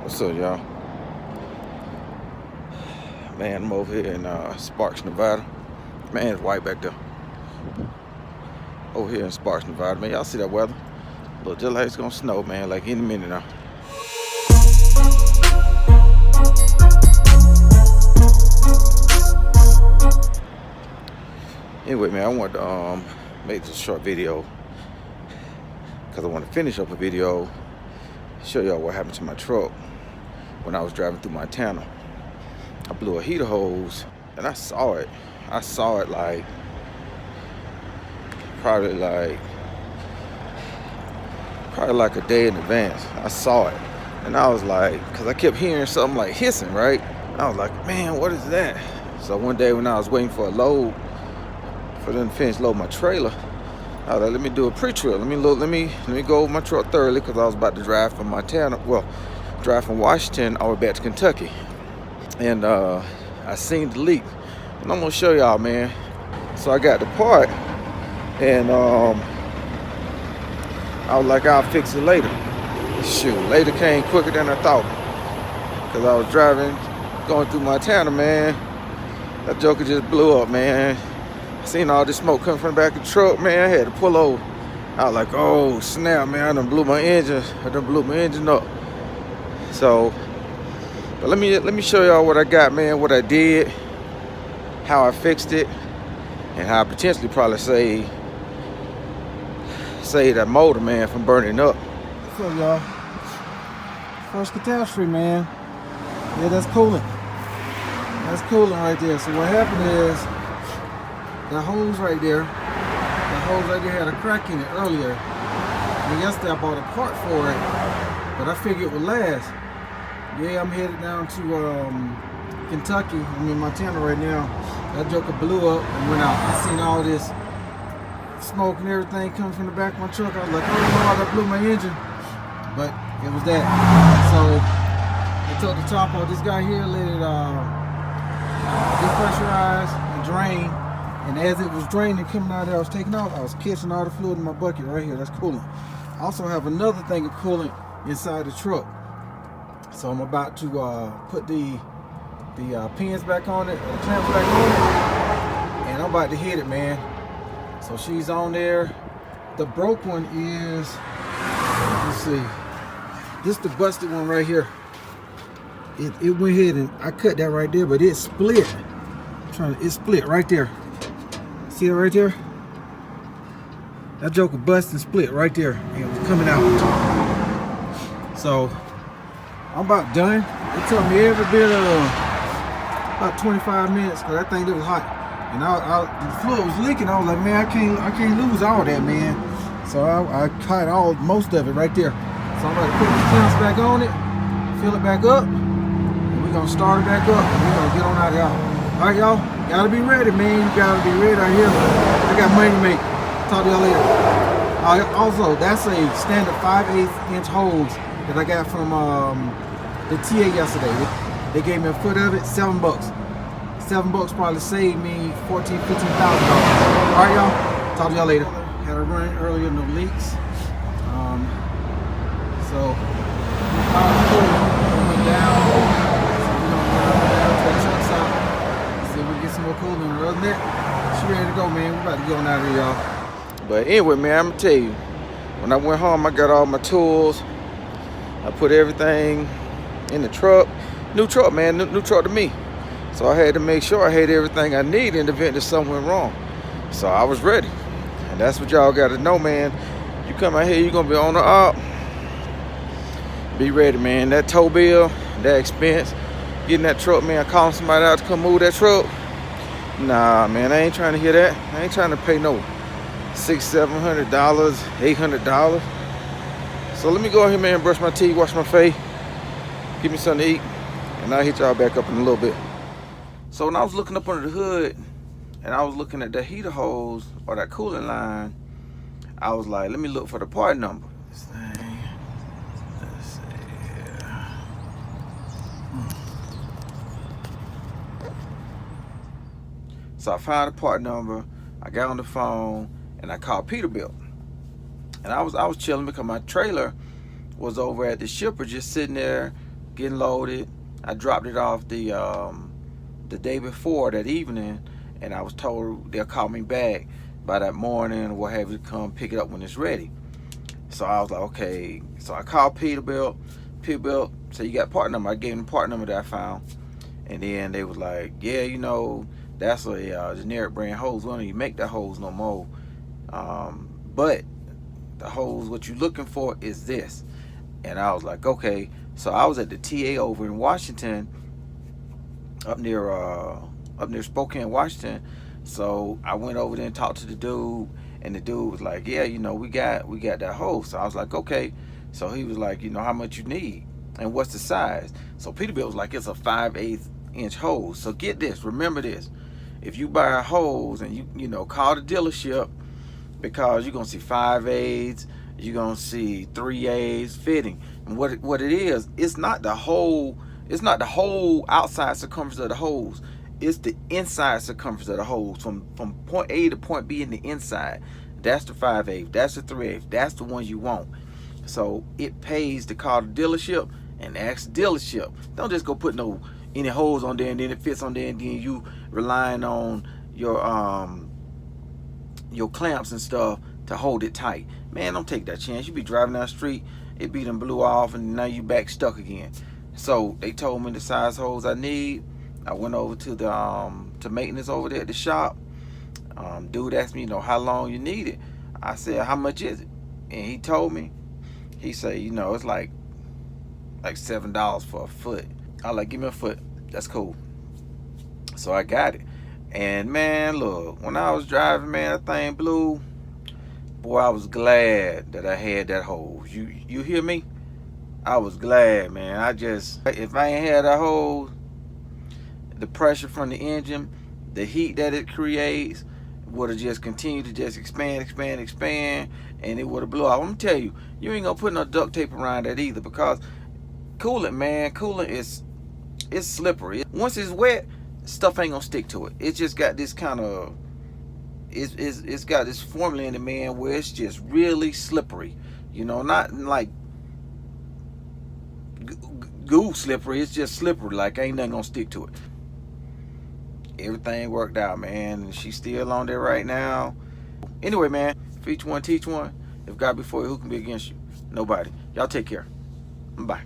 What's up, y'all? Man, I'm over here in Sparks, Nevada. Man, it's white back there. Over here in Sparks, Nevada. Man, y'all see that weather? Look, just like it's gonna snow, man, like any minute now. Anyway, man, I wanted to make this short video because I want to finish up a video, show y'all what happened to my truck when I was driving through Montana. I blew a heater hose and I saw it. I saw it like probably like a day in advance. I saw it and I was like, because I kept hearing something like hissing, right? I was like, man, what is that? So one day when I was waiting for a load, for them to finish loading my trailer, I was like, let me do a pre-trip. Let me go over my truck thoroughly, because I was about to drive from Montana, drive from Washington all the way back to Kentucky. And I seen the leak. And I'm gonna show y'all, man. So I got the part, and I was like, I'll fix it later. Shoot, later came quicker than I thought. Because I was driving, going through Montana, man. That joker just blew up, man. I seen all this smoke coming from the back of the truck, man. I had to pull over. I was like, oh snap, man, I done blew my engine. Up. So, but let me show y'all what I got, man, what I did, how I fixed it, and how I potentially probably save that motor, man, from burning up. So y'all, first catastrophe, man. Yeah, that's coolant. That's coolant right there. So what happened is, the hose right there had a crack in it earlier. And yesterday I bought a part for it, but I figured it would last. Yeah, I'm headed down to Kentucky. I'm in Montana right now. That joker blew up and went out. I seen all this smoke and everything coming from the back of my truck. I was like, oh Lord, I blew my engine. But it was that. So I took the top off. This guy here let it depressurize and drain. And as it was draining, coming out there, I was taking off, I was catching all the fluid in my bucket right here. That's coolant. I also have another thing of coolant inside the truck. So I'm about to put the pins back on it, the clamps back on it, and I'm about to hit it, man. So she's on there. The broke one is, let's see, this the busted one right here. It went ahead and I cut that right there, but it split. It split right there. See it right there? That joker busted and split right there. And it was coming out. So I'm about done. It took me every bit of about 25 minutes because that thing, it was hot. And the fluid was leaking. I was like, man, I can't lose all that, man. So I cut most of it right there. So I'm about to put the clamps back on it, fill it back up, and we're gonna start it back up, and we're gonna get on out of here. All right, y'all. Gotta be ready, man. You gotta be ready out here. I got money to make. Talk to y'all later. Also, that's a standard 5/8 inch hose that I got from the TA yesterday. They gave me a foot of it, $7. $7 probably saved me $14,000, $15,000. All right, y'all. Talk to y'all later. Had a run earlier, no leaks. So going down. Some more coolant. Other than that, she ready to go, man. We're about to get on out of here, y'all. But anyway, man, I'm gonna tell you, when I went home, I got all my tools. I put everything in the truck. New truck, man, new truck to me. So I had to make sure I had everything I need in the event that something went wrong. So I was ready. And that's what y'all gotta know, man. You come out here, you're gonna be on the up. Be ready, man. That tow bill, that expense, getting that truck, man, calling somebody out to come move that truck. Nah, man, I ain't trying to hear that. I ain't trying to pay no $600, $700, $800. So let me go ahead, man, brush my teeth, wash my face, give me something to eat, and I'll hit y'all back up in a little bit. So when I was looking up under the hood, and I was looking at that heater hose or that coolant line, I was like, let me look for the part number. This thing, let's see here. So I found the part number, I got on the phone, and I called Peterbilt. And I was chilling because my trailer was over at the shipper, just sitting there getting loaded. I dropped it off the day before, that evening, and I was told they'll call me back by that morning or what have you to come pick it up when it's ready. So I was like, okay. So I called Peterbilt. Peterbilt said, you got part number. I gave them the part number that I found. And then they was like, yeah, you know, that's a generic brand hose. We don't even make that hose no more. But the hose, what you're looking for is this. And I was like, okay. So I was at the TA over in Washington, up near Spokane, Washington. So I went over there and talked to the dude, and the dude was like, yeah, you know, we got that hose. So I was like, okay. So he was like, you know, how much you need and what's the size? So Peterbilt was like, it's a 5/8 inch hose. So get this, remember this. If you buy a hose and you know, call the dealership, because you're gonna see 5/8, you're gonna see 3/8 fitting. And what it is, it's not the whole outside circumference of the hose. It's the inside circumference of the hose from point A to point B in the inside. That's the 5/8, that's the 3/8, that's the one you want. So it pays to call the dealership and ask the dealership. Don't just go put any hose on there and then it fits on there and then you relying on your clamps and stuff to hold it tight. Man, don't take that chance. You be driving down the street, it be done blew off, and now you back stuck again. So they told me the size hose I need. I went over to the to maintenance over there at the shop. Dude asked me, you know, how long you need it. I said, how much is it? And he told me. He said, you know, it's like $7 for a foot. I was like, give me a foot. That's cool. So I got it. And man, look, when I was driving, man, that thing blew. Boy, I was glad that I had that hose. You hear me? I was glad, man. If I ain't had that hose, the pressure from the engine, the heat that it creates, would have just continued to just expand, and it would have blew off. I'm gonna tell you, you ain't gonna put no duct tape around that either, because coolant, man, coolant it's slippery. Once it's wet, stuff ain't gonna stick to it. It's just got this kind of, it's got this formula in it, man, where it's just really slippery. You know, not like goo slippery. It's just slippery, like ain't nothing gonna stick to it. Everything worked out, man, and she's still on there right now. Anyway, man, for each one teach one. If God be for you, who can be against you? Nobody. Y'all take care. Bye.